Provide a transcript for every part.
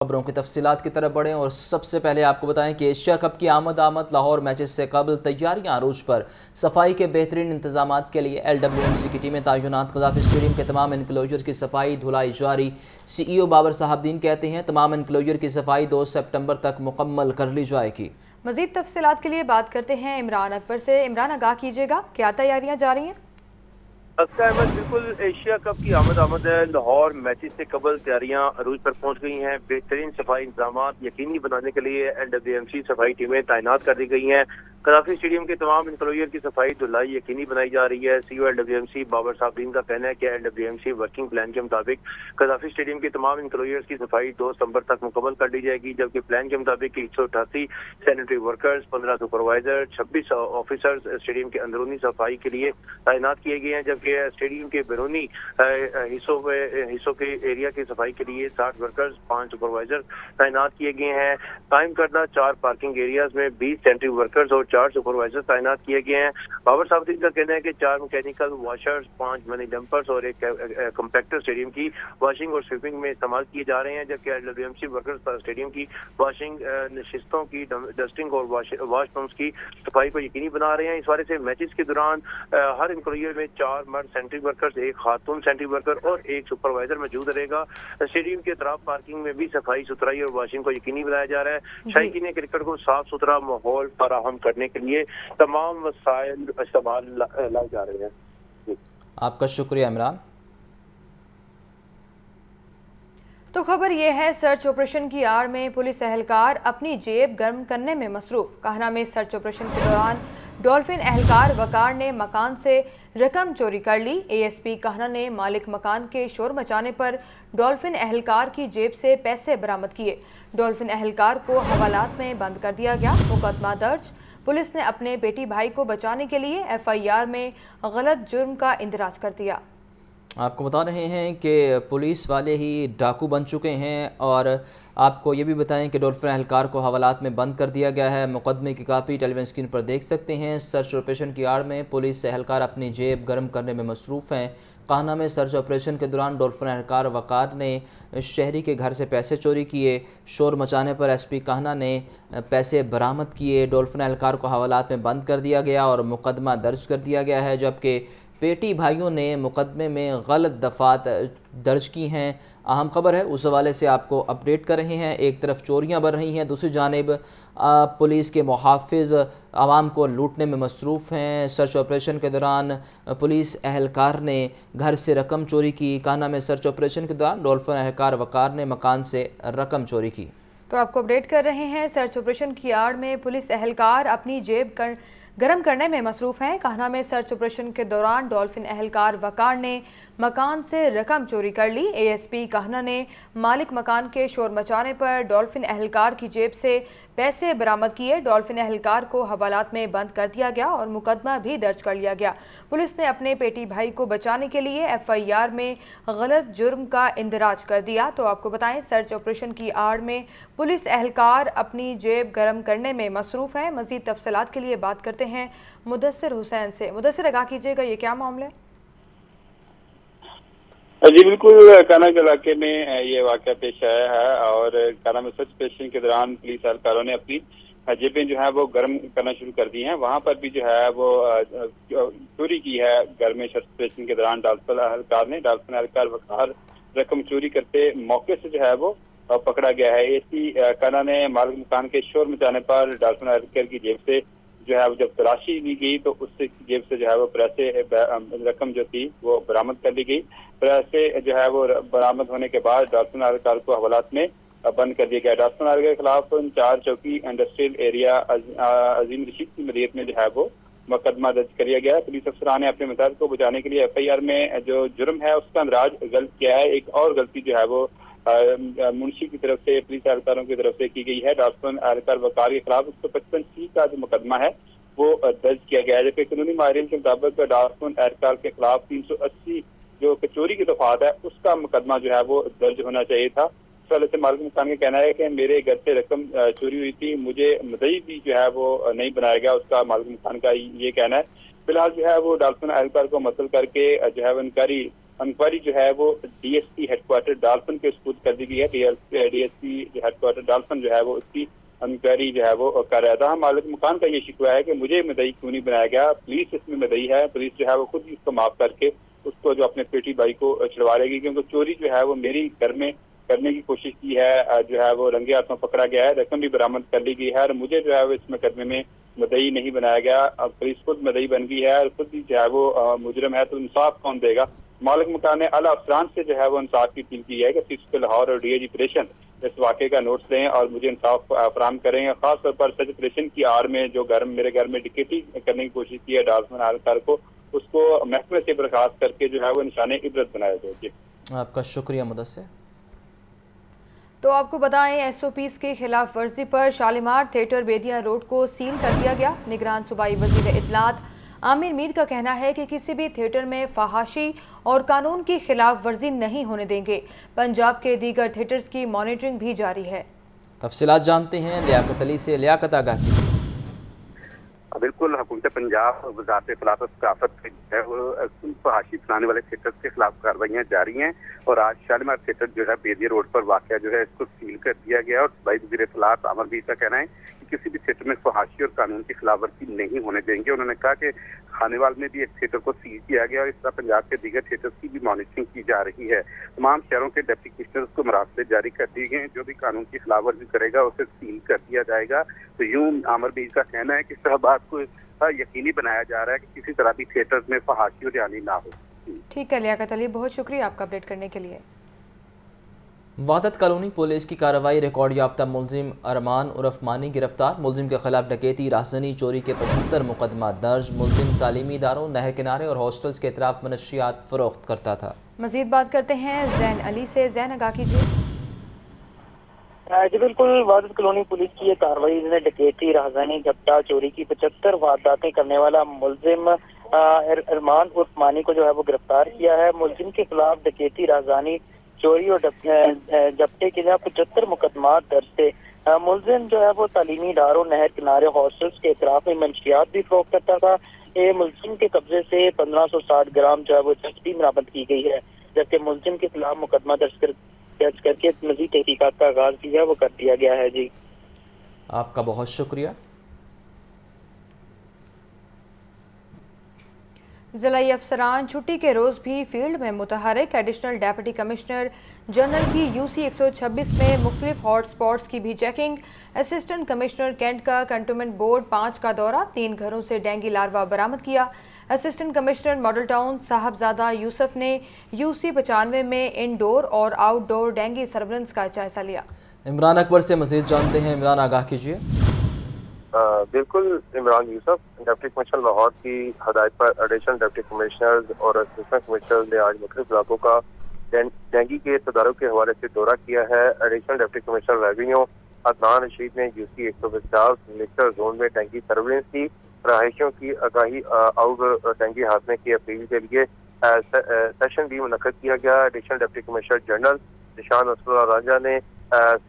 خبروں کی تفصیلات کی طرف بڑھیں اور سب سے پہلے آپ کو بتائیں کہ ایشیا کپ کی آمد لاہور میچز سے قبل تیاریاں عروج پر۔ صفائی کے بہترین انتظامات کے لیے ایل ڈبلیو ایم سی کی ٹیمیں تعینات۔ قذافی اسٹیڈیم کے تمام انکلوجر کی صفائی دھلائی جاری۔ سی ای او بابر صاحب دین کہتے ہیں تمام انکلوجر کی صفائی 2 سپٹمبر تک مکمل کر لی جائے گی۔ مزید تفصیلات کے لیے بات کرتے ہیں عمران اکبر سے۔ عمران، آگاہ کیجیے گا، کیا تیاریاں جاری ہیں؟ احمد، بالکل ایشیا کپ کی آمد ہے۔ لاہور میچز سے قبل تیاریاں عروج پر پہنچ گئی ہیں۔ بہترین صفائی انتظامات یقینی بنانے کے لیے ایل ڈبلیو ایم سی صفائی ٹیمیں تعینات کر دی گئی ہیں۔ قذافی اسٹیڈیم کے تمام انکلوجر کی صفائی دھلائی یقینی بنائی جا رہی ہے۔ C O L W M C Babar صاحب دین کا کہنا ہے کہ L W M C working plan کے مطابق قذافی اسٹیڈیم کے تمام انکلوجر کی صفائی 2 ستمبر تک مکمل کر لی جائے گی، جبکہ پلان کے مطابق 188 sanitary workers, 15 supervisor, 26 officers stadium کے اندرونی صفائی کے لیے تعینات کیے گئے ہیں، جبکہ اسٹیڈیم کے بیرونی حصوں کے ایریا کی صفائی کے لیے 60 ورکرز، 5 سپروائزر تعینات کیے گئے ہیں۔ قائم کردہ 4 پارکنگ ایریاز میں 20 سینٹری ورکرز اور 4 سپروائزر تعینات کیے گئے ہیں۔ بابر صاحب دین کا کہنا ہے کہ 4 میکینیکل واشرز، 5 منی ڈمپرز اور ایک کمپیکٹر اسٹیڈیم کی واشنگ اور سویپنگ میں استعمال کیے جا رہے ہیں، جبکہ L W M C workers stadium کی واشنگ، نشستوں کی ڈسٹنگ اور واش رومز کی صفائی کو یقینی بنا رہے ہیں۔ اس بارے سے میچز کے دوران ہر انکلوجر میں 4 مرد سینٹری ورکرز، 1 خاتون سینٹری ورکر اور 1 سپروائزر موجود رہے گا۔ اسٹیڈیم کے اطراف پارکنگ میں بھی صفائی ستھرائی اور واشنگ کو یقینی بنایا جا رہا ہے۔ شائقین کرکٹ کو صاف ستھرا ماحول فراہم کرنے کے لیے تمام وسائل استعمال لائے جا رہے ہیں۔ آپ کا شکریہ عمران۔ تو خبر یہ ہے، سرچ آپریشن کی آڑ میں پولیس اہلکار اپنی جیب گرم کرنے میں مصروف۔ کاہنہ میں سرچ آپریشن کے دوران ڈولفن اہلکار وقار نے مکان سے رقم چوری کر لی۔ اے ایس پی کاہنہ نے مالک مکان کے شور مچانے پر ڈولفن اہلکار کی جیب سے پیسے برآمد کیے۔ ڈولفن اہلکار کو حوالات میں بند کر دیا گیا۔ مقدمہ درج۔ پولیس نے اپنے بیٹی بھائی کو بچانے کے لیے ایف آئی آر میں غلط جرم کا اندراج کر دیا۔ آپ کو بتا رہے ہیں کہ پولیس والے ہی ڈاکو بن چکے ہیں، اور آپ کو یہ بھی بتائیں کہ ڈولفن اہلکار کو حوالات میں بند کر دیا گیا ہے۔ مقدمے کی کاپی ٹیلی ویژن اسکرین پر دیکھ سکتے ہیں۔ سرچ آپریشن کی آڑ میں پولیس اہلکار اپنی جیب گرم کرنے میں مصروف ہیں۔ کاہنہ میں سرچ آپریشن کے دوران ڈولفن اہلکار وقار نے شہری کے گھر سے پیسے چوری کیے۔ شور مچانے پر ایس پی کاہنہ نے پیسے برآمد کیے۔ ڈولفن اہلکار کو حوالات میں بند کر دیا گیا اور مقدمہ درج کر دیا گیا ہے، جبکہ پیٹی بھائیوں نے مقدمے میں غلط دفعات درج کی ہیں۔ اہم خبر ہے، اس حوالے سے آپ کو اپڈیٹ کر رہے ہیں۔ ایک طرف چوریاں بڑھ رہی ہیں، دوسری جانب پولیس کے محافظ عوام کو لوٹنے میں مصروف ہیں۔ سرچ آپریشن کے دوران پولیس اہلکار نے گھر سے رقم چوری کی۔ کاہنہ میں سرچ آپریشن کے دوران ڈولفن اہلکار وقار نے مکان سے رقم چوری کی۔ تو آپ کو اپڈیٹ کر رہے ہیں، سرچ آپریشن کی آڑ میں پولیس اہلکار اپنی جیب گرم کرنے میں مصروف ہیں۔ کاہنہ میں سرچ آپریشن کے دوران ڈولفن اہلکار وقار نے مکان سے رقم چوری کر لی۔ اے ایس پی کاہنہ نے مالک مکان کے شور مچانے پر ڈولفن اہلکار کی جیب سے پیسے برآمد کیے۔ ڈولفن اہلکار کو حوالات میں بند کر دیا گیا اور مقدمہ بھی درج کر لیا گیا۔ پولیس نے اپنے پیٹی بھائی کو بچانے کے لیے ایف آئی آر میں غلط جرم کا اندراج کر دیا۔ تو آپ کو بتائیں، سرچ آپریشن کی آڑ میں پولیس اہلکار اپنی جیب گرم کرنے میں مصروف ہیں۔ مزید تفصیلات کے لیے بات کرتے ہیں مدثر حسین سے۔ مدثر، آگاہ کیجیے گا، یہ کیا معاملہ ہے؟ جی بالکل، کاہنہ کے علاقے میں یہ واقعہ پیش آیا ہے، اور کاہنہ میں سرچ آپریشن کے دوران پولیس اہلکاروں نے اپنی جیبیں جو ہے وہ گرم کرنا شروع کر دی ہیں۔ وہاں پر بھی جو ہے وہ چوری کی ہے۔ گھر میں سرچ آپریشن کے دوران ڈولفن اہلکار وقار رقم چوری کرتے موقع سے جو ہے وہ پکڑا گیا ہے۔ اے سی کاہنہ نے مالک مکان کے شور مچانے پر ڈولفن اہلکار کی جیب سے جو ہے وہ جب تلاشی لی گئی تو اس سے جیب سے جو ہے وہ پیسے رقم جو تھی وہ برآمد کر لی گئی۔ پیسے جو ہے وہ برآمد ہونے کے بعد ڈولفن اہلکار کو حوالات میں بند کر دیا گیا۔ ڈولفن اہلکار کے خلاف 4 چوکی انڈسٹریل ایریا عظیم رشید کی مدیریت میں جو ہے وہ مقدمہ درج کر لیا گیا۔ پولیس افسران نے اپنے متحد کو بچانے کے لیے ایف آئی آر میں جو جرم ہے اس کا اندراج غلط کیا ہے۔ ایک اور غلطی جو ہے وہ منشی کی طرف سے پولیس اہلکاروں کی طرف سے کی گئی ہے۔ ڈولفن اہلکار وقار کے خلاف 155C کا جو مقدمہ ہے وہ درج کیا گیا ہے، جبکہ قانونی ماہرین کے مطابق ڈولفن اہلکار کے خلاف 380 جو چوری کی دفعات ہے اس کا مقدمہ جو ہے وہ درج ہونا چاہیے تھا۔ اس حوالے سے مالک مکان کا کہنا ہے کہ میرے گھر سے رقم چوری ہوئی تھی، مجھے مدعی بھی جو ہے وہ نہیں بنایا گیا، اس کا مالک مکان کا یہ کہنا ہے۔ فی الحال جو ہے وہ ڈولفن اہلکار کو مطلب کر کے جو ہے وہ انکوائری انکوائری جو ہے وہ DSP ہیڈ کوارٹر ڈالفن کے سپرد کر دی گئی ہے۔ DSP ہیڈ کوارٹر ڈالفن جو ہے وہ اس کی انکوائری جو ہے وہ کر رہا تھا۔ مالک مکان کا یہ شکوہ ہے کہ مجھے مدعی کیوں نہیں بنایا گیا، پولیس اس میں مدعی ہے، پولیس جو ہے وہ خود اس کو معاف کر کے اس کو جو اپنے پیٹی بھائی کو چھڑوا لے گی، کیونکہ چوری جو ہے وہ میری گھر میں کرنے کی کوشش کی ہے، جو ہے وہ رنگے ہاتھوں پکڑا گیا ہے، رقم بھی برآمد کر لی گئی ہے اور مجھے جو ہے وہ اس مقدمے میں مدعی نہیں بنایا گیا۔ اب پولیس خود مدعی بن گئی ہے اور خود ہی جو ہے وہ مجرم ہے، تو انصاف کون دے گا؟ مالک مکان نے اعلیٰ افسران سے جو ہے وہ انصاف کی اپیل کی ہے کہ CSP لاہور اور DIG آپریشن اس واقعے کا نوٹس لیں اور مجھے انصاف فراہم کریں۔ خاص طور پر سچ آپریشن کی آڑ میں جو میرے گھر میں ڈکیٹی کرنے کی کوشش کی ہے ڈالفن اہلکار کو، اس کو محکمے سے برخاست کر کے جو ہے وہ نشان عبرت بنایا جائے۔ آپ کا شکریہ مدثر۔ تو آپ کو بتائیں SOPs کی خلاف ورزی پر شالیمار تھیٹر بیدیا روڈ کو سیل کر دیا گیا۔ نگران صوبائی وزیر اطلاعات عامر میر کا کہنا ہے کہ کسی بھی تھیٹر میں فحاشی اور قانون کی خلاف ورزی نہیں ہونے دیں گے۔ پنجاب کے دیگر تھیٹرز کی مانیٹرنگ بھی جاری ہے۔ تفصیلات جانتے ہیں لیاقت علی سے۔ لیاقت، آگاہ کیجیے۔ بالکل، حکومت پنجاب وزارت اطلاعات و ثقافت جو ہے وہ فحاشی پھیلانے والے تھیٹر کے خلاف کارروائیاں جاری ہیں اور آج شالیمار تھیٹر جو ہے بیدیا روڈ پر واقع جو ہے اس کو سیل کر دیا گیا اور صوبائی وزیر اطلاعات عامر میر کا کہنا ہے کہ کسی بھی تھیٹر میں فحاشی اور قانون کی خلاف ورزی نہیں ہونے دیں گے۔ انہوں نے کہا کہ خانیوال میں بھی ایک تھیٹر کو سیل کیا گیا اور اس طرح پنجاب کے دیگر تھیٹرز کی بھی مانیٹرنگ کی جا رہی ہے۔ تمام شہروں کے ڈپٹی کمشنرز کو مراسلے جاری کر دیے گئے ہیں، جو بھی قانون کی خلاف ورزی کرے گا اسے سیل کر دیا جائے گا۔ تو یوں عامر میر کا کہنا ہے کہ شہباز کو یقینی بنایا جا رہا ہے کہ کسی طرح بھی تھیٹرز میں فحاشی اور جعلی نہ ہو۔ ٹھیک ہے لیاقت علی، بہت شکریہ آپ کا اپڈیٹ کرنے کے لیے۔ وحدت کالونی پولیس کی کارروائی، ریکارڈ یافتہ ملزم ارمان عرف مانی گرفتار۔ ملزم کے خلاف ڈکیتی، راہزنی، چوری کے 75 مقدمات درج۔ ملزم تعلیمی اداروں، نہر کنارے اور ہاسٹلز کے اطراف منشیات فروخت کرتا تھا۔ مزید بات کرتے ہیں زین علی سے۔ زین، آگاہ کیجیے۔ جی بالکل، وحدت کالونی پولیس کی یہ کارروائی نے ڈکیتی، راہزنی، جھپٹا، چوری کی 75 وارداتیں کرنے والا ملزم ارمان عرف مانی کو جو ہے وہ گرفتار کیا ہے۔ ملزم کے خلاف ڈکیتی، راہزنی، چوری اور جھپٹے کے 75 مقدمات درج تھے۔ ملزم جو ہے وہ تعلیمی اداروں، نہر کنارے، ہاسٹلز کے اطراف میں منشیات بھی فروخت کرتا تھا۔ یہ ملزم کے قبضے سے 1560 گرام جو ہے وہ چرس برآمد کی گئی ہے، جبکہ ملزم کے خلاف مقدمہ درج کر کے مزید تحقیقات کا آغاز بھی ہے وہ کر دیا گیا ہے۔ جی آپ کا بہت شکریہ۔ ضلعی افسران چھٹی کے روز بھی فیلڈ میں متحرک۔ ایڈیشنل ڈیپٹی کمشنر جنرل کی UC 126 میں مختلف ہاٹ سپاٹس کی بھی چیکنگ۔ اسسٹنٹ کمشنر کینٹ کا کنٹونمنٹ بورڈ 5 کا دورہ، 3 گھروں سے ڈینگی لاروا برآمد کیا۔ اسسٹنٹ کمشنر ماڈل ٹاؤن صاحبزادہ یوسف نے UC 95 میں انڈور اور آؤٹ ڈور ڈینگی سرویلنس کا جائزہ لیا۔ عمران اکبر سے مزید جانتے ہیں۔ عمران، آگاہ کیجیے۔ بالکل، عمران یوسف ڈپٹی کمشنر لاہور کی ہدایت پر ایڈیشنل ڈپٹی کمشنر اور اسسٹنٹ کمشنر نے آج مختلف علاقوں کا ڈینگی کے تدارک کے حوالے سے دورہ کیا ہے۔ Additional deputy commissioner revenue Adnan Rashid نے UC 150 لیکچر زون میں ڈینگی سرویلنس کی، رہائشیوں کی آگاہی آؤٹ ڈینگی ہاتھنے کی اپیل کے لیے سیشن بھی منعقد کیا گیا۔ ایڈیشنل ڈپٹی کمشنر جنرل نشان نصر راجہ نے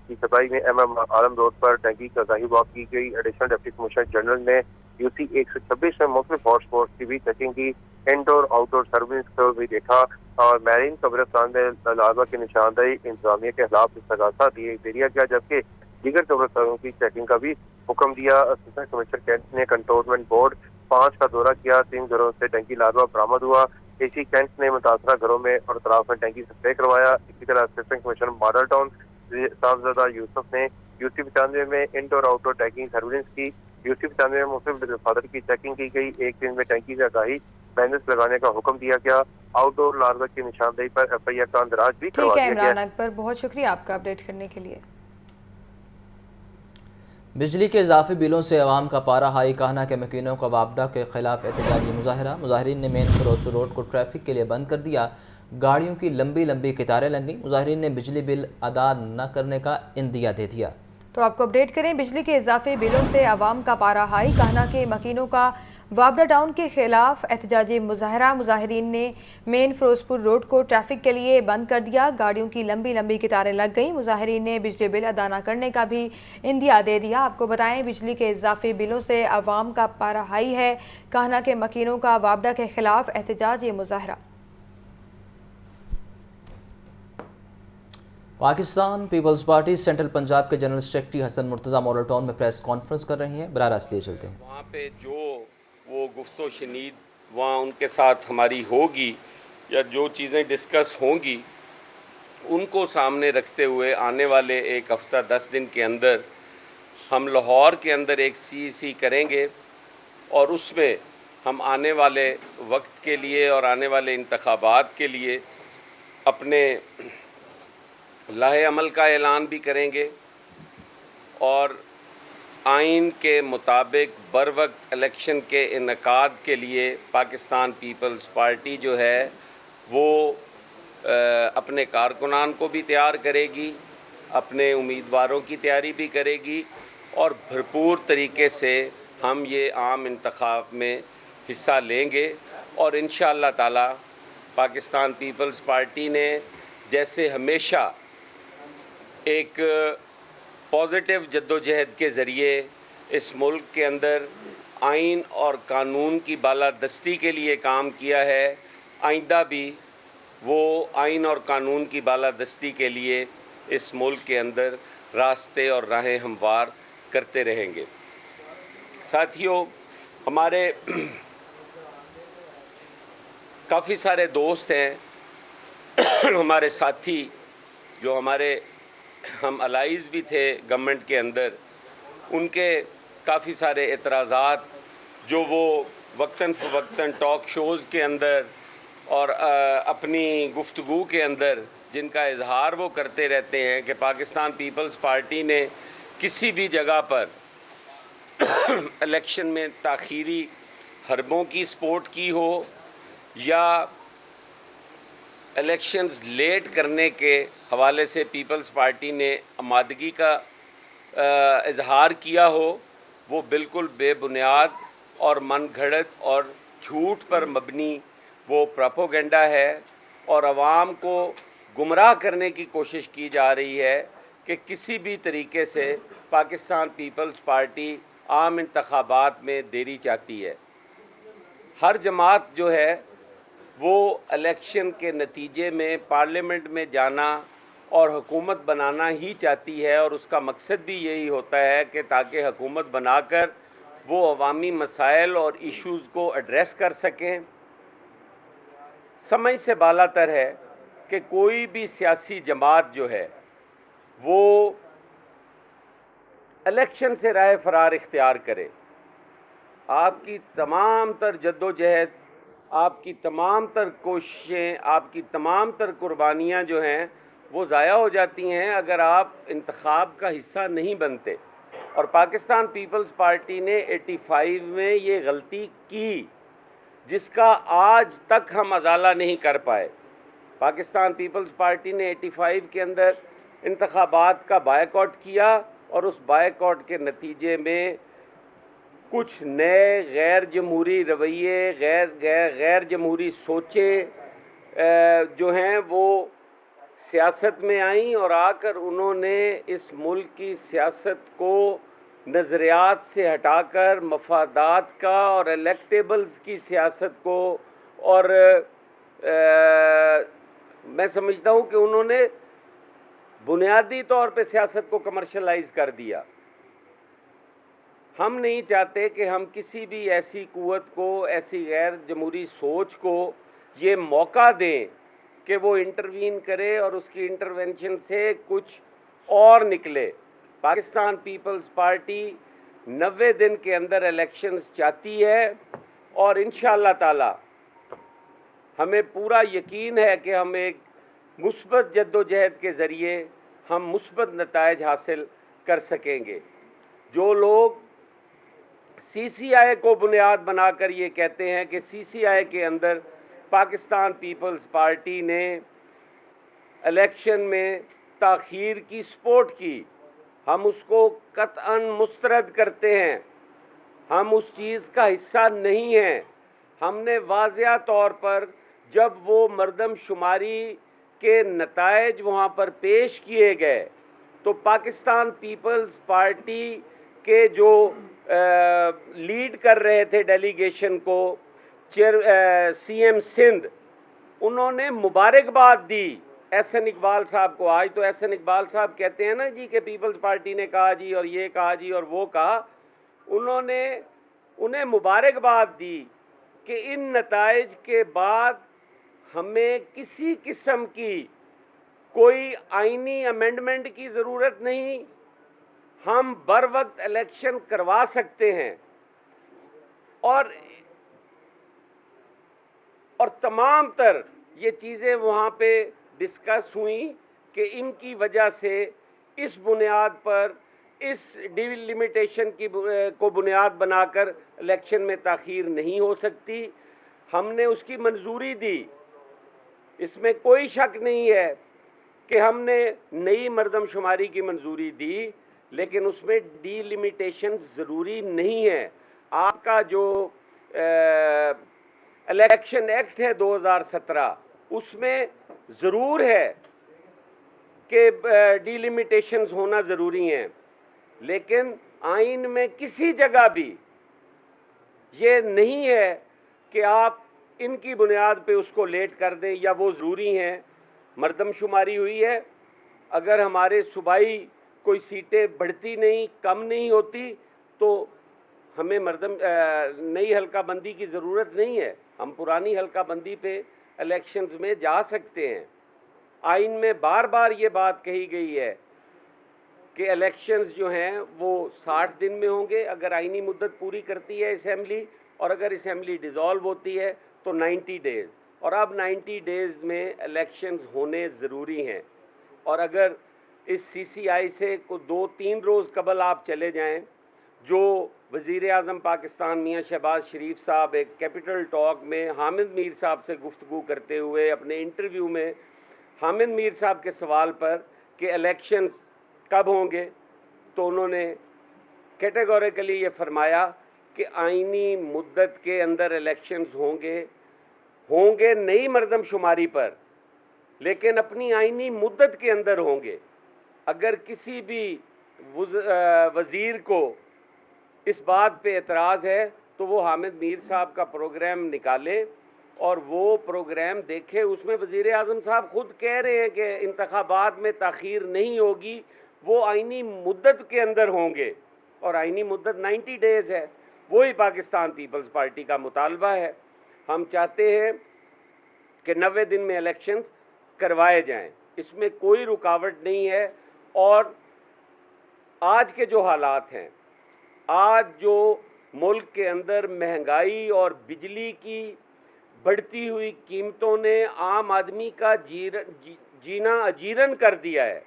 کی صدائی میں MM عالم روڈ پر ڈینگی کی آگاہی واک کی گئی۔ ایڈیشنل ڈپٹی کمشنر جنرل نے UC 126 میں مختلف ہاٹ اسپاٹس کی بھی چیکنگ کی، انڈور آؤٹ ڈور سروس کو بھی دیکھا اور میرین قبرستان میں لاروا کی نشاندہی انتظامیہ کے خلاف استغاثہ دیا گیا، جبکہ دیگر قبرستانوں کی چیکنگ کا بھی حکم دیا۔ اسسٹنٹ کمشنر کینٹ نے کنٹونمنٹ بورڈ 5 کا دورہ کیا، 3 گھروں سے ڈینگی لاروا برآمد ہوا۔ AC کینٹ نے متاثرہ گھروں میں اور اطراف میں ڈینگی سپرے کروایا۔ اسی طرح اسسٹنٹ کمشنر ماڈل ٹاؤن صاحبزادہ یوسف نے UC 95 میں انڈور آؤٹ ڈور ڈینگی سرویلنس کی۔ UC 95 میں مختلف دفاتر کی چیکنگ کی گئی، ایک دن میں ڈینگی کی آگاہی بینس لگانے کا حکم دیا گیا۔ آؤٹ ڈور لاروا کی نشاندہی پر FIR کا اندراج بھی کروا دیا گیا۔ ٹھیک ہے عمران اکبر، بہت شکریہ آپ کا اپڈیٹ کرنے کے لیے۔ بجلی کے اضافی بلوں سے عوام کا پارہ ہائی، کاہنا کے مکینوں کا وابڈا کے خلاف احتجاجی مظاہرہ۔ مظاہرین نے مین فیروزپور روڈ کو ٹریفک کے لیے بند کر دیا، گاڑیوں کی لمبی لمبی قطاریں لگ گئیں۔ مظاہرین نے بجلی بل ادا نہ کرنے کا عندیہ دے دیا۔ تو آپ کو اپڈیٹ کریں، بجلی کے اضافی بلوں سے عوام کا پارہ ہائی، کاہنا کے مکینوں کا وابڈا ٹاؤن کے خلاف احتجاجی مظاہرہ۔ مظاہرین نے مین فیروزپور روڈ کو ٹریفک کے لیے بند کر دیا، گاڑیوں کی لمبی لمبی قطاریں لگ گئیں۔ مظاہرین نے بجلی بل ادا نہ کرنے کا بھی عندیہ دے دیا۔ آپ کو بتائیں، بجلی کے اضافی بلوں سے عوام کا پارہ ہائی ہے، کاہنا کے مکینوں کا وابڈا کے خلاف احتجاجی مظاہرہ۔ پاکستان پیپلز پارٹی سینٹرل پنجاب کے general secretary Hasan Murtaza Model Town میں پریس کانفرنس کر رہے ہیں، براہ راست لیے چلتے ہیں۔ وہاں پہ جو وہ گفت و شنید وہاں ان کے ساتھ ہماری ہوگی یا جو چیزیں ڈسکس ہوں گی ان کو سامنے رکھتے ہوئے آنے والے ایک ہفتہ 10 دن کے اندر ہم لاہور کے اندر ایک CEC کریں گے، اور اس میں ہم آنے والے وقت کے لیے اور آنے والے انتخابات کے لیے اپنے لائحہ عمل کا اعلان بھی کریں گے، اور آئین کے مطابق بروقت الیکشن کے انعقاد کے لیے پاکستان پیپلز پارٹی جو ہے وہ اپنے کارکنان کو بھی تیار کرے گی، اپنے امیدواروں کی تیاری بھی کرے گی، اور بھرپور طریقے سے ہم یہ عام انتخاب میں حصہ لیں گے۔ اور انشاءاللہ تعالی پاکستان پیپلز پارٹی نے جیسے ہمیشہ ایک پازیٹیو جدوجہد کے ذریعے اس ملک کے اندر آئین اور قانون کی بالادستی کے لیے کام کیا ہے، آئندہ بھی وہ آئین اور قانون کی بالادستی کے لیے اس ملک کے اندر راستے اور راہیں ہموار کرتے رہیں گے۔ ساتھیوں، ہمارے کافی سارے دوست ہیں، ہمارے ساتھی جو ہمارے ہم الائز بھی تھے گورنمنٹ کے اندر، ان کے کافی سارے اعتراضات جو وہ وقتاً فوقتاً ٹاک شوز کے اندر اور اپنی گفتگو کے اندر جن کا اظہار وہ کرتے رہتے ہیں کہ پاکستان پیپلز پارٹی نے کسی بھی جگہ پر الیکشن میں تاخیری حربوں کی سپورٹ کی ہو یا الیکشنز لیٹ کرنے کے حوالے سے پیپلز پارٹی نے آمادگی کا اظہار کیا ہو، وہ بالکل بے بنیاد اور من گھڑت اور جھوٹ پر مبنی وہ پروپیگنڈا ہے، اور عوام کو گمراہ کرنے کی کوشش کی جا رہی ہے کہ کسی بھی طریقے سے پاکستان پیپلز پارٹی عام انتخابات میں دیری چاہتی ہے۔ ہر جماعت جو ہے وہ الیکشن کے نتیجے میں پارلیمنٹ میں جانا اور حکومت بنانا ہی چاہتی ہے، اور اس کا مقصد بھی یہی ہوتا ہے کہ تاکہ حکومت بنا کر وہ عوامی مسائل اور ایشوز کو ایڈریس کر سکیں۔ سمجھ سے بالا تر ہے کہ کوئی بھی سیاسی جماعت جو ہے وہ الیکشن سے راہ فرار اختیار کرے، آپ کی تمام تر جدوجہد، آپ کی تمام تر کوششیں، آپ کی تمام تر قربانیاں جو ہیں وہ ضائع ہو جاتی ہیں اگر آپ انتخاب کا حصہ نہیں بنتے۔ اور پاکستان پیپلز پارٹی نے 85 میں یہ غلطی کی جس کا آج تک ہم ازالہ نہیں کر پائے۔ پاکستان پیپلز پارٹی نے 85 کے اندر انتخابات کا بائیکاٹ کیا، اور اس بائیکاٹ کے نتیجے میں کچھ نئے غیر جمہوری رویے، غیر جمہوری سوچیں جو ہیں وہ سیاست میں آئیں، اور آ کر انہوں نے اس ملک کی سیاست کو نظریات سے ہٹا کر مفادات کا اور الیکٹیبلز کی سیاست کو، اور میں سمجھتا ہوں کہ انہوں نے بنیادی طور پہ سیاست کو کمرشلائز کر دیا۔ ہم نہیں چاہتے کہ ہم کسی بھی ایسی قوت کو، ایسی غیر جمہوری سوچ کو یہ موقع دیں کہ وہ انٹروین کرے اور اس کی انٹرونشن سے کچھ اور نکلے۔ پاکستان پیپلز پارٹی 90 دن کے اندر الیکشنز چاہتی ہے، اور انشاءاللہ تعالی ہمیں پورا یقین ہے کہ ہم ایک مثبت جدوجہد کے ذریعے ہم مثبت نتائج حاصل کر سکیں گے۔ جو لوگ CCI کو بنیاد بنا کر یہ کہتے ہیں کہ CCI کے اندر پاکستان پیپلز پارٹی نے الیکشن میں تاخیر کی سپورٹ کی، ہم اس کو قطعاً مسترد کرتے ہیں، ہم اس چیز کا حصہ نہیں ہیں۔ ہم نے واضح طور پر جب وہ مردم شماری کے نتائج وہاں پر پیش کیے گئے تو پاکستان پیپلز پارٹی کے جو لیڈ کر رہے تھے ڈیلیگیشن کو، CM سندھ، انہوں نے مبارکباد دی احسن اقبال صاحب کو. آج تو احسن اقبال صاحب کہتے ہیں نا جی کہ پیپلز پارٹی نے کہا جی اور یہ کہا جی اور وہ کہا. انہوں نے انہیں مبارکباد دی کہ ان نتائج کے بعد ہمیں کسی قسم کی کوئی آئینی امینڈمنٹ کی ضرورت نہیں, ہم بر وقت الیکشن کروا سکتے ہیں. اور تمام تر یہ چیزیں وہاں پہ ڈسکس ہوئیں کہ ان کی وجہ سے اس بنیاد پر اس ڈیلیمیٹیشن کو بنیاد بنا کر الیکشن میں تاخیر نہیں ہو سکتی. ہم نے اس کی منظوری دی, اس میں کوئی شک نہیں ہے کہ ہم نے نئی مردم شماری کی منظوری دی, لیکن اس میں ڈیلیمیٹیشن ضروری نہیں ہے. آپ کا جو الیکشن ایکٹ ہے 2017 اس میں ضرور ہے کہ ڈیلیمیٹیشنز ہونا ضروری ہیں, لیکن آئین میں کسی جگہ بھی یہ نہیں ہے کہ آپ ان کی بنیاد پہ اس کو لیٹ کر دیں یا وہ ضروری ہیں. مردم شماری ہوئی ہے, اگر ہمارے صوبائی کوئی سیٹیں بڑھتی نہیں کم نہیں ہوتی تو ہمیں نئی حلقہ بندی کی ضرورت نہیں ہے, ہم پرانی حلقہ بندی پہ الیکشنز میں جا سکتے ہیں. آئین میں بار بار یہ بات کہی گئی ہے کہ الیکشنز جو ہیں وہ 60 دن میں ہوں گے اگر آئینی مدت پوری کرتی ہے اسمبلی, اور اگر اسمبلی ڈیزالو ہوتی ہے تو 90 ڈیز, اور اب 90 ڈیز میں الیکشنز ہونے ضروری ہیں. اور اگر اس سی سی آئی سے کو 2-3 روز قبل آپ چلے جائیں, جو وزیر اعظم پاکستان میاں شہباز شریف صاحب ایک کیپٹل ٹاک میں حامد میر صاحب سے گفتگو کرتے ہوئے اپنے انٹرویو میں حامد میر صاحب کے سوال پر کہ الیکشنز کب ہوں گے, تو انہوں نے کیٹیگوریکلی یہ فرمایا کہ آئینی مدت کے اندر الیکشنز ہوں گے نئی مردم شماری پر, لیکن اپنی آئینی مدت کے اندر ہوں گے. اگر کسی بھی وزیر کو اس بات پہ اعتراض ہے تو وہ حامد میر صاحب کا پروگرام نکالے اور وہ پروگرام دیکھے. اس میں وزیر اعظم صاحب خود کہہ رہے ہیں کہ انتخابات میں تاخیر نہیں ہوگی, وہ آئینی مدت کے اندر ہوں گے, اور آئینی مدت 90 ڈیز ہے. وہی پاکستان پیپلز پارٹی کا مطالبہ ہے. ہم چاہتے ہیں کہ 90 دن میں الیکشنز کروائے جائیں, اس میں کوئی رکاوٹ نہیں ہے. اور آج کے جو حالات ہیں, آج جو ملک کے اندر مہنگائی اور بجلی کی بڑھتی ہوئی قیمتوں نے عام آدمی کا جینا اجیرن کر دیا ہے.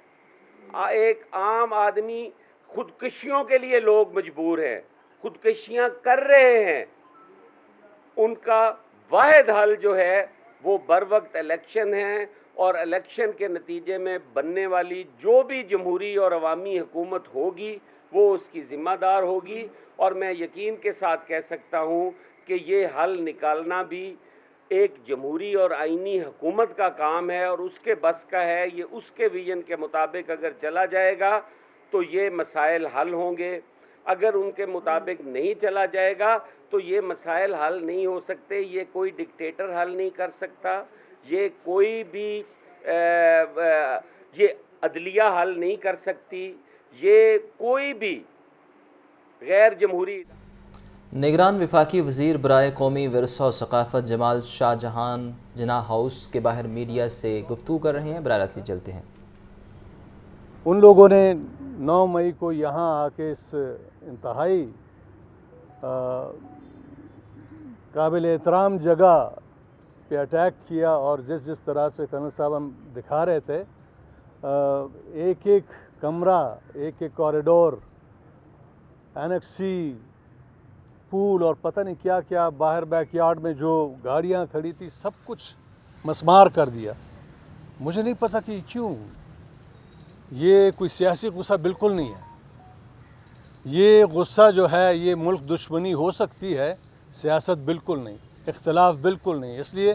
ایک عام آدمی خودکشیوں کے لیے لوگ مجبور ہیں, خودکشیاں کر رہے ہیں. ان کا واحد حل جو ہے وہ بر وقت الیکشن ہے, اور الیکشن کے نتیجے میں بننے والی جو بھی جمہوری اور عوامی حکومت ہوگی وہ اس کی ذمہ دار ہوگی. اور میں یقین کے ساتھ کہہ سکتا ہوں کہ یہ حل نکالنا بھی ایک جمہوری اور آئینی حکومت کا کام ہے, اور اس کے بس کا ہے. یہ اس کے ویژن کے مطابق اگر چلا جائے گا تو یہ مسائل حل ہوں گے. اگر ان کے مطابق نہیں چلا جائے گا تو یہ مسائل حل نہیں ہو سکتے. یہ کوئی ڈکٹیٹر حل نہیں کر سکتا, یہ کوئی بھی یہ عدلیہ حل نہیں کر سکتی, یہ کوئی بھی غیر جمہوری. نگران وفاقی وزیر برائے قومی ورثہ و ثقافت جمال شاہ جہان جناح ہاؤس کے باہر میڈیا سے گفتگو کر رہے ہیں. براہ راست چلتے ہیں. ان لوگوں نے 9 مئی کو یہاں آ کے اس انتہائی قابل احترام جگہ پہ اٹیک کیا, اور جس طرح سے کرنل صاحب ہم دکھا رہے تھے, ایک ایک کمرہ, ایک ایک کوریڈور, اینکسی, پول اور پتہ نہیں کیا کیا باہر بیک یارڈ میں جو گاڑیاں کھڑی تھی سب کچھ مسمار کر دیا. مجھے نہیں پتہ کہ کیوں. یہ کوئی سیاسی غصہ بالکل نہیں ہے. یہ غصہ جو ہے یہ ملک دشمنی ہو سکتی ہے, سیاست بالکل نہیں, اختلاف بالکل نہیں. اس لیے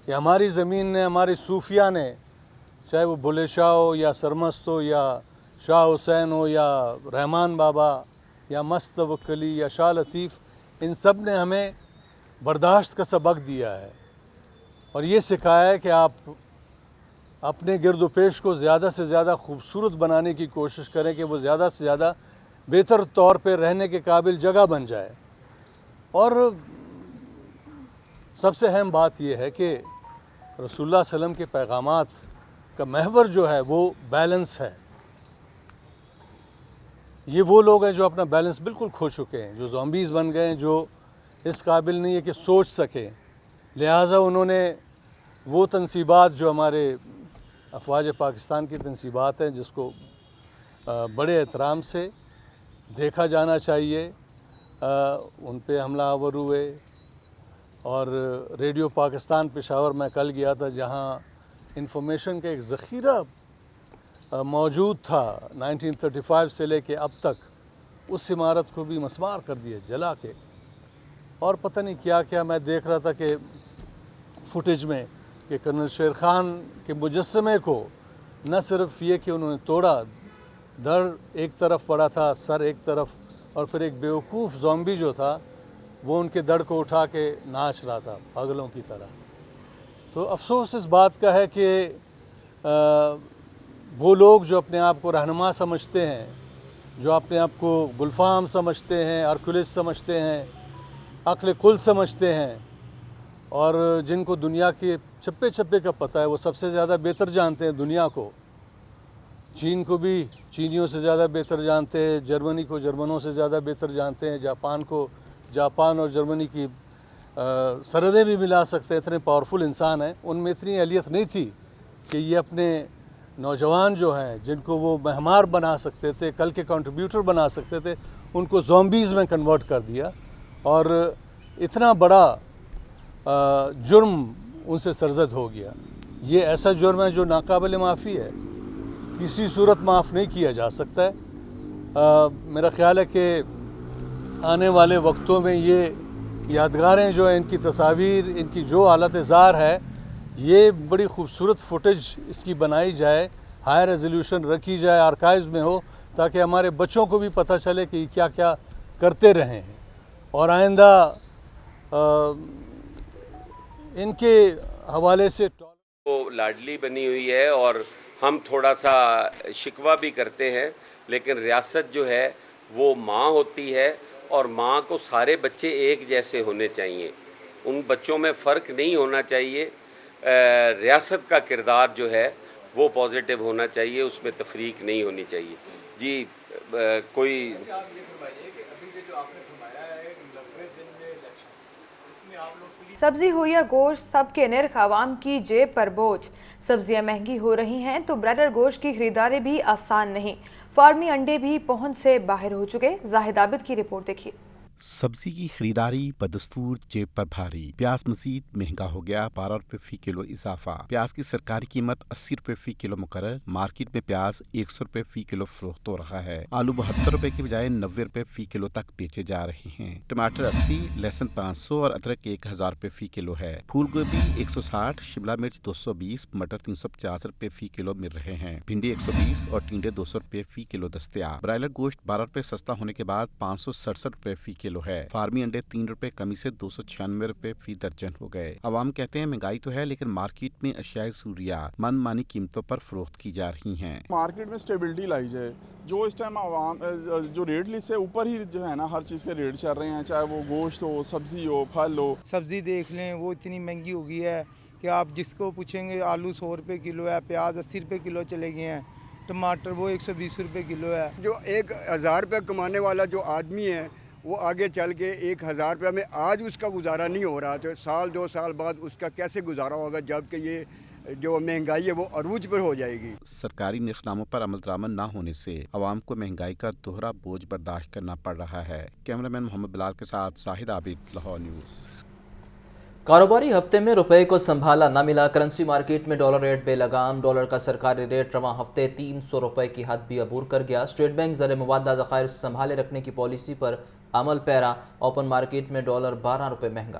کہ ہماری زمین نے, ہماری صوفیہ نے, چاہے وہ بھلے شاہ ہو یا سرمست ہو یا شاہ حسین ہو یا رحمان بابا یا مست توکلی یا شاہ لطیف, ان سب نے ہمیں برداشت کا سبق دیا ہے, اور یہ سکھایا ہے کہ اپنے گرد و پیش کو زیادہ سے زیادہ خوبصورت بنانے کی کوشش کریں کہ وہ زیادہ سے زیادہ بہتر طور پہ رہنے کے قابل جگہ بن جائے. اور سب سے اہم بات یہ ہے کہ رسول اللہ صلی اللہ علیہ وسلم کے پیغامات کا محور جو ہے وہ بیلنس ہے. یہ وہ لوگ ہیں جو اپنا بیلنس بالکل کھو چکے ہیں, جو زومبیز بن گئے ہیں, جو اس قابل نہیں ہے کہ سوچ سکیں. لہٰذا انہوں نے وہ تنصیبات جو ہمارے افواج پاکستان کی تنصیبات ہیں جس کو بڑے احترام سے دیکھا جانا چاہیے, ان پہ حملہ آور ہوئے. اور ریڈیو پاکستان پشاور میں کل گیا تھا جہاں انفارمیشن کا ایک ذخیرہ موجود تھا 1935 سے لے کے اب تک. اس عمارت کو بھی مسمار کر دیا جلا کے. اور پتہ نہیں کیا کیا میں دیکھ رہا تھا کہ فوٹیج میں کہ کرنل شیر خان کے مجسمے کو نہ صرف یہ کہ انہوں نے توڑا, دھڑ ایک طرف پڑا تھا, سر ایک طرف, اور پھر ایک بیوقوف زومبی جو تھا وہ ان کے دھڑ کو اٹھا کے ناچ رہا تھا پاگلوں کی طرح. تو افسوس اس بات کا ہے کہ وہ لوگ جو اپنے آپ کو رہنما سمجھتے ہیں, جو اپنے آپ کو گلفام سمجھتے ہیں, ہرکولس سمجھتے ہیں, عقل کل سمجھتے ہیں, اور جن کو دنیا کے چپے چپے کا پتہ ہے, وہ سب سے زیادہ بہتر جانتے ہیں دنیا کو. چین کو بھی چینیوں سے زیادہ بہتر جانتے ہیں, جرمنی کو جرمنوں سے زیادہ بہتر جانتے ہیں, جاپان کو جاپان اور جرمنی کی سرحدیں بھی ملا سکتے ہیں. اتنے پاورفل انسان ہیں. ان میں اتنی اہلیت نہیں تھی کہ یہ اپنے نوجوان جو ہیں جن کو وہ مہمار بنا سکتے تھے, کل کے کنٹریبیوٹر بنا سکتے تھے, ان کو زومبیز میں کنورٹ کر دیا. اور اتنا بڑا جرم ان سے سرزد ہو گیا. یہ ایسا جرم ہے جو ناقابل معافی ہے, کسی صورت معاف نہیں کیا جا سکتا ہے. میرا خیال ہے کہ آنے والے وقتوں میں یہ یادگاریں جو ہیں, ان کی تصاویر, ان کی جو حالت زار ہے, یہ بڑی خوبصورت فوٹیج اس کی بنائی جائے, ہائی ریزولوشن رکھی جائے, آرکائیوز میں ہو, تاکہ ہمارے بچوں کو بھی پتہ چلے کہ یہ کیا کیا کرتے رہے ہیں. اور آئندہ ان کے حوالے سے وہ لاڈلی بنی ہوئی ہے, اور ہم تھوڑا سا شکوہ بھی کرتے ہیں, لیکن ریاست جو ہے وہ ماں ہوتی ہے, اور ماں کو سارے بچے ایک جیسے ہونے چاہیے, ان بچوں میں فرق نہیں ہونا چاہیے. ریاست کا کردار جو ہے وہ پازیٹیو ہونا چاہیے, اس میں تفریق نہیں ہونی چاہیے. جی کوئی سبزی ہو یا گوشت, سب کے نرخ عوام کی جیب پر بوجھ. سبزیاں مہنگی ہو رہی ہیں تو برائڈر گوشت کی خریداری بھی آسان نہیں. فارمی انڈے بھی پہنچ سے باہر ہو چکے. زاہد عابد کی رپورٹ دیکھیے. سبزی کی خریداری بدستور جیب پر بھاری. پیاز مزید مہنگا ہو گیا, 12 روپے فی کلو اضافہ. پیاز کی سرکاری قیمت 80 روپے فی کلو مقرر. مارکیٹ میں پیاز 100 روپے فی کلو فروخت ہو رہا ہے. آلو 72 روپے کی بجائے 90 روپے فی کلو تک بیچے جا رہے ہیں. ٹماٹر 80, لہسن 500 اور ادرک 1000 روپے فی کلو ہے. پھول گوبھی 160, شملہ مرچ 220, مٹر 350 روپے فی کلو مل رہے ہیں. بھنڈی 120 اور ٹینڈے 200 روپے فی کلو دستیاب. برائلر گوشت 12 روپے سستا ہونے کے بعد 567 روپے فی کلو ہے. فارمی انڈے 3 روپے کمی سے 296 روپے فی درجن ہو گئے. عوام کہتے ہیں مہنگائی تو ہے, لیکن مارکیٹ میں اشیاء ضروریات من مانی قیمتوں پر فروخت کی جا رہی ہیں. مارکیٹ میں اسٹیبلٹی لائی جائے. جو اس ٹائم عوام جو ریٹ لسٹ سے اوپر ہی جو ہے نا ہر چیز کے ریٹ چل رہے ہیں, چاہے وہ گوشت ہو, سبزی ہو, پھل ہو. سبزی دیکھ لیں, وہ اتنی مہنگی ہو گئی ہے کہ آپ جس کو پوچھیں گے آلو 100 روپے کلو ہے, پیاز 80 روپے کلو چلے گئے ہیں, ٹماٹر وہ 120 روپے کلو ہے. جو 1000 روپے کمانے والا جو آدمی ہے وہ آگے چل کے 1000 روپے میں آج اس کا گزارا نہیں ہو رہا, تو سال 2 سال بعد اس کا کیسے گزارا ہوگا, جبکہ یہ جو مہنگائی ہے وہ عروج پر ہو جائے گی. سرکاری نرخناموں پر عمل درآمد نہ ہونے سے عوام کو مہنگائی کا دوہرا بوجھ برداشت کرنا پڑ رہا ہے. کیمرہ مین محمد بلال کے ساتھ زاہد عابد, لاہور نیوز. کاروباری ہفتے میں روپے کو سنبھالا نہ ملا. کرنسی مارکیٹ میں ڈالر ریٹ بے لگام. ڈالر کا سرکاری ریٹ رواں ہفتے 300 روپے کی حد بھی عبور کر گیا. اسٹیٹ بینک زر مبادلہ ذخائر سنبھالے رکھنے کی پالیسی پر عمل پیرا. اوپن مارکیٹ میں ڈالر 12 روپے مہنگا.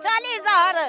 40,000